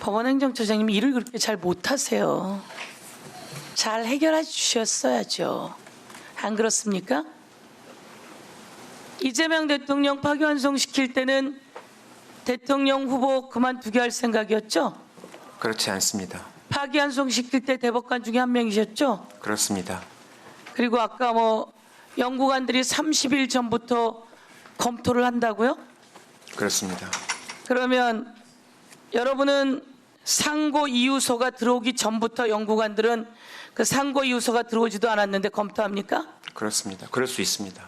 법원행정처장님이 일을 그렇게 잘 못하세요. 잘 해결해 주셨어야죠. 안 그렇습니까? 이재명 대통령 파기환송시킬 때는 대통령 후보 그만두게 할 생각이었죠? 그렇지 않습니다. 파기환송시킬 때 대법관 중에 한 명이셨죠? 그렇습니다. 그리고 아까 연구관들이 30일 전부터 검토를 한다고요? 그렇습니다. 그러면 여러분은 상고 이유서가 들어오기 전부터 연구관들은 그 상고 이유서가 들어오지도 않았는데 검토합니까? 그렇습니다. 그럴 수 있습니다.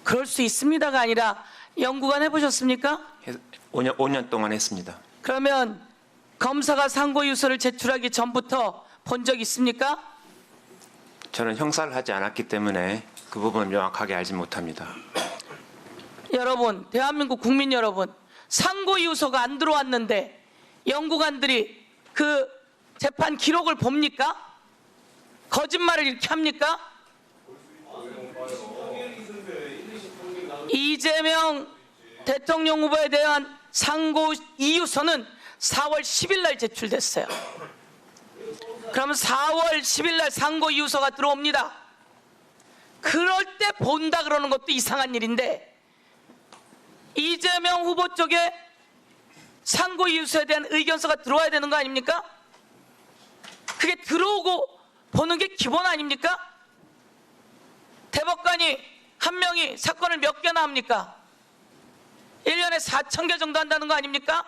그럴 수 있습니다가 아니라 연구관 해보셨습니까? 5년 동안 했습니다. 그러면 검사가 상고 이유서를 제출하기 전부터 본 적 있습니까? 저는 형사를 하지 않았기 때문에 그 부분을 명확하게 알지 못합니다. 여러분, 대한민국 국민 여러분, 상고 이유서가 안 들어왔는데 연구관들이 그 재판 기록을 봅니까? 거짓말을 이렇게 합니까? 이재명 대통령 후보에 대한 상고 이유서는 4월 10일 날 제출됐어요. 그러면 4월 10일 날 상고 이유서가 들어옵니다. 그럴 때 본다 그러는 것도 이상한 일인데 이재명 후보 쪽에 상고 이유서에 대한 의견서가 들어와야 되는 거 아닙니까? 그게 들어오고 보는 게 기본 아닙니까? 대법관이 한 명이 사건을 몇 개나 합니까? 1년에 4,000개 정도 한다는 거 아닙니까?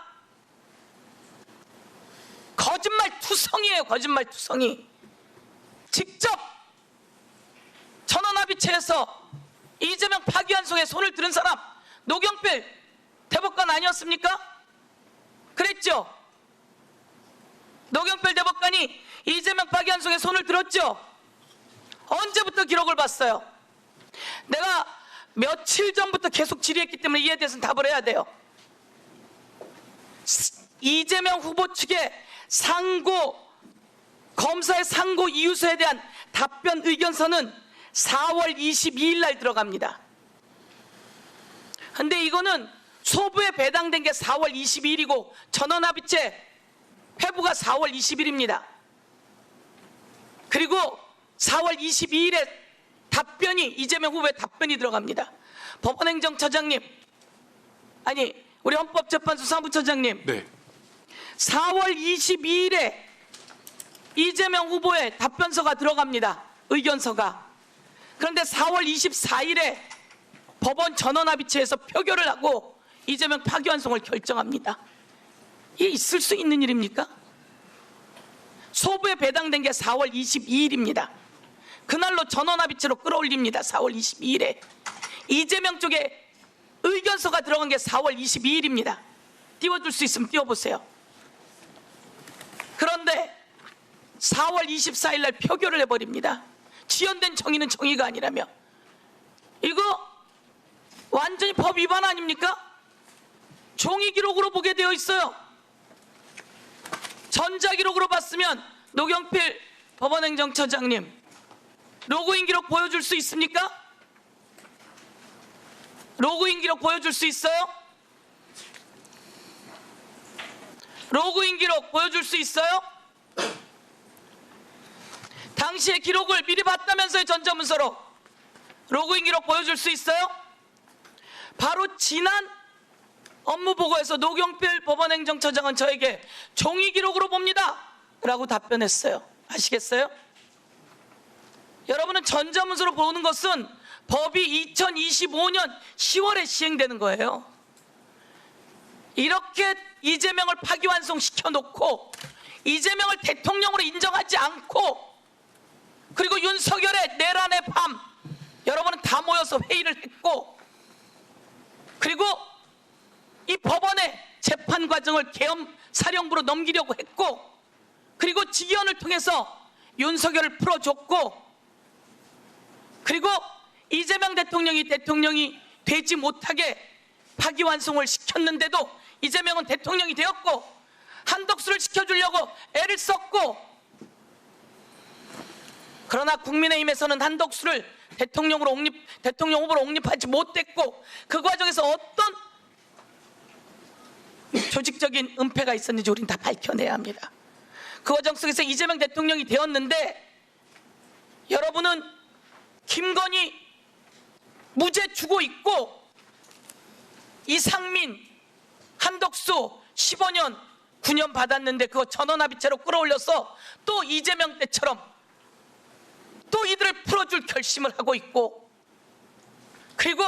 거짓말 투성이에요. 거짓말 투성이. 직접 전원합의체에서 이재명 파기환송에 손을 들은 사람 노경필 대법관 아니었습니까? 그랬죠? 노경필 대법관이 이재명 파기환송에 손을 들었죠? 언제부터 기록을 봤어요? 내가 며칠 전부터 계속 질의했기 때문에 이에 대해서는 답을 해야 돼요. 이재명 후보 측의 검사의 상고 이유서에 대한 답변 의견서는 4월 22일 날 들어갑니다. 근데 이거는 소부에 배당된 게 4월 22일이고 전원합의체 회부가 4월 20일입니다. 그리고 4월 22일에 답변이 이재명 후보의 답변이 들어갑니다. 법원행정처장님, 아니 우리 헌법재판소 사무처장님, 네. 4월 22일에 이재명 후보의 답변서가 들어갑니다. 의견서가. 그런데 4월 24일에 법원 전원합의체에서 표결을 하고 이재명 파기환송을 결정합니다. 이게 있을 수 있는 일입니까? 소부에 배당된 게 4월 22일입니다. 그날로 전원합의체로 끌어올립니다. 4월 22일에. 이재명 쪽에 의견서가 들어간 게 4월 22일입니다. 띄워줄 수 있으면 띄워보세요. 그런데 4월 24일 날 표결을 해버립니다. 지연된 정의는 정의가 아니라며. 이거 완전히 법 위반 아닙니까? 종이 기록으로 보게 되어 있어요. 전자기록으로 봤으면 노경필 법원행정처장님 로그인 기록 보여줄 수 있습니까? 로그인 기록 보여줄 수 있어요? 로그인 기록 보여줄 수 있어요? 당시의 기록을 미리 봤다면서요. 전자문서로. 로그인 기록 보여줄 수 있어요? 바로 지난 업무보고에서 노경필 법원행정처장은 저에게 종이 기록으로 봅니다 라고 답변했어요. 아시겠어요? 여러분은 전자문서로 보는 것은 법이 2025년 10월에 시행되는 거예요. 이렇게 이재명을 파기환송시켜 놓고 이재명을 대통령으로 인정하지 않고 그리고 윤석열의 내란의 밤 여러분은 다 모여서 회의를 했고 그리고 이 법원의 재판 과정을 계엄 사령부로 넘기려고 했고 그리고 직위원을 통해서 윤석열을 풀어줬고 그리고 이재명 대통령이 되지 못하게 파기환송을 시켰는데도 이재명은 대통령이 되었고 한덕수를 시켜주려고 애를 썼고 그러나 국민의힘에서는 한덕수를 대통령 후보로 옹립하지 못했고 그 과정에서 어떤 조직적인 은폐가 있었는지 우리는 다 밝혀내야 합니다. 그 과정 속에서 이재명 대통령이 되었는데 여러분은 김건희 무죄 주고 있고 이상민, 한덕수 15년 9년 받았는데 그거 전원합의체로 끌어올려서 또 이재명 때처럼 또 이들을 풀어줄 결심을 하고 있고, 그리고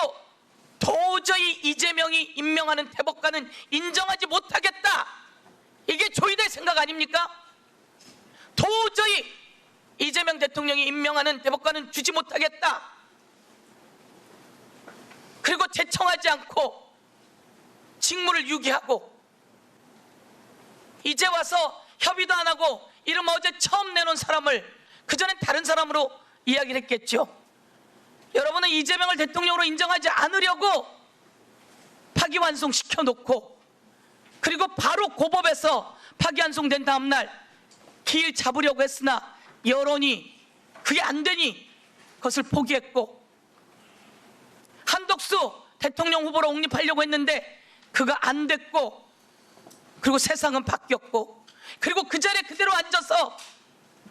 도저히 이재명이 임명하는 대법관은 인정하지 못하겠다. 이게 조이대 생각 아닙니까? 도저히 이재명 대통령이 임명하는 대법관은 주지 못하겠다. 그리고 제청하지 않고 직무를 유기하고 이제 와서 협의도 안 하고 이름 어제 처음 내놓은 사람을 그전엔 다른 사람으로 이야기를 했겠죠. 여러분은 이재명을 대통령으로 인정하지 않으려고 파기환송시켜 놓고, 그리고 바로 고법에서 파기환송된 다음 날 길 잡으려고 했으나 여론이 그게 안 되니 그것을 포기했고, 한덕수 대통령 후보로 옹립하려고 했는데 그가 안 됐고, 그리고 세상은 바뀌었고, 그리고 그 자리에 그대로 앉아서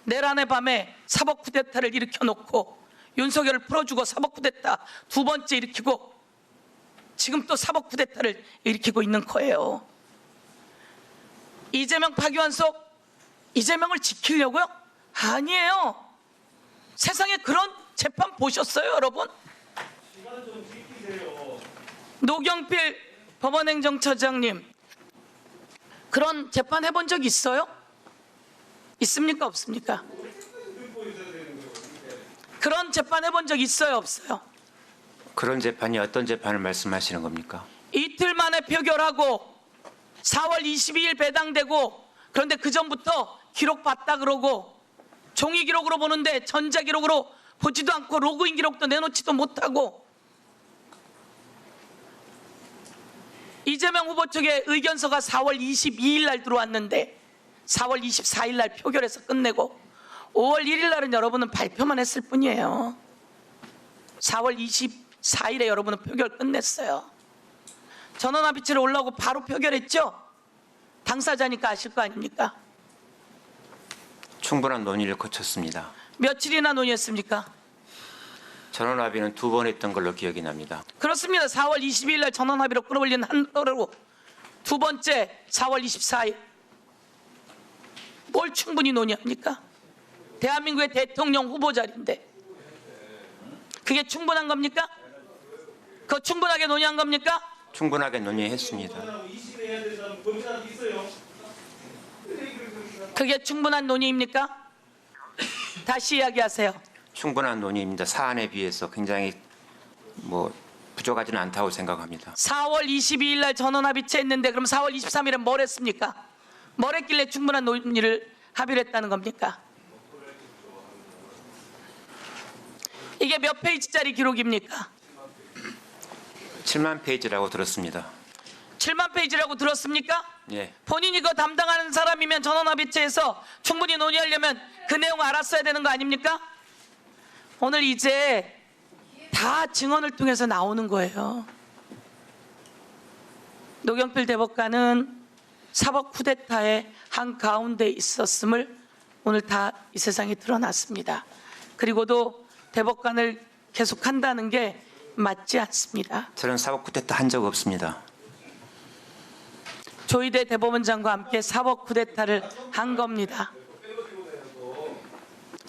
내란의 밤에 사법 쿠데타를 일으켜놓고 윤석열을 풀어주고 사법 쿠데타 두 번째 일으키고 지금 또 사법 쿠데타를 일으키고 있는 거예요. 이재명 파기환송, 이재명을 지키려고요? 아니에요. 세상에 그런 재판 보셨어요, 여러분? 노경필 법원행정처장님, 그런 재판 해본 적 있어요? 있습니까, 없습니까? 그런 재판 해본 적 있어요, 없어요? 그런 재판이 어떤 재판을 말씀하시는 겁니까? 이틀 만에 표결하고 4월 22일 배당되고, 그런데 그 전부터 기록 봤다 그러고 종이 기록으로 보는데 전자 기록으로 보지도 않고 로그인 기록도 내놓지도 못하고, 이재명 후보 측의 의견서가 4월 22일 날 들어왔는데 4월 24일 날 표결해서 끝내고 5월 1일 날은 여러분은 발표만 했을 뿐이에요. 4월 24일에 여러분은 표결 끝냈어요. 전원합의체로 올라오고 바로 표결했죠? 당사자니까 아실 거 아닙니까? 충분한 논의를 거쳤습니다. 며칠이나 논의했습니까? 전원합의는 2번 했던 걸로 기억이 납니다. 그렇습니다. 4월 22일 날 전원합의로 끌어올린 한 거로 두 번째 4월 24일. 뭘 충분히 논의합니까? 대한민국의 대통령 후보 자리인데 그게 충분한 겁니까? 그거 충분하게 논의한 겁니까? 충분하게 논의했습니다. 그게 충분한 논의입니까? 다시 이야기하세요. 충분한 논의입니다. 사안에 비해서 굉장히 부족하지는 않다고 생각합니다. 4월 22일 날 전원합의체 했는데 그럼 4월 23일에 뭘 했습니까? 뭘 했길래 충분한 논의를 합의를 했다는 겁니까? 이게 몇 페이지짜리 기록입니까? 7만 페이지라고 들었습니다. 7만 페이지라고 들었습니까? 예. 본인이 그거 담당하는 사람이면 전원합의체에서 충분히 논의하려면 그 내용 알았어야 되는 거 아닙니까? 오늘 이제 다 증언을 통해서 나오는 거예요. 노경필 대법관은 사법 쿠데타의 한가운데 있었음을 오늘 다 이 세상에 드러났습니다. 그리고도 대법관을 계속한다는 게 맞지 않습니다. 저는 사법 쿠데타 한 적 없습니다. 조희대 대법원장과 함께 사법 쿠데타를 한 겁니다.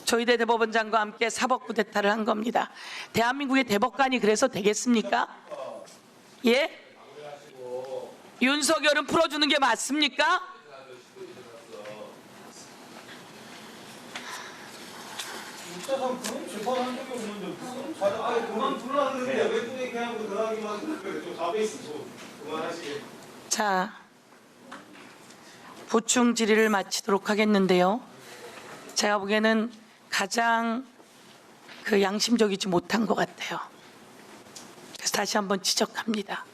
조희대 대법원장과 함께 사법 쿠데타를 한 겁니다. 대한민국의 대법관이 그래서 되겠습니까? 예? 윤석열은 풀어주는 게 맞습니까? 재판한 적이 없는데 무슨 그만 불러하는데 왜 또 그냥 그러기만 좀 답에 있어. 그만하시게. 자, 보충 질의를 마치도록 하겠는데요. 제가 보기에는 가장 양심적이지 못한 것 같아요. 그래서 다시 한번 지적합니다.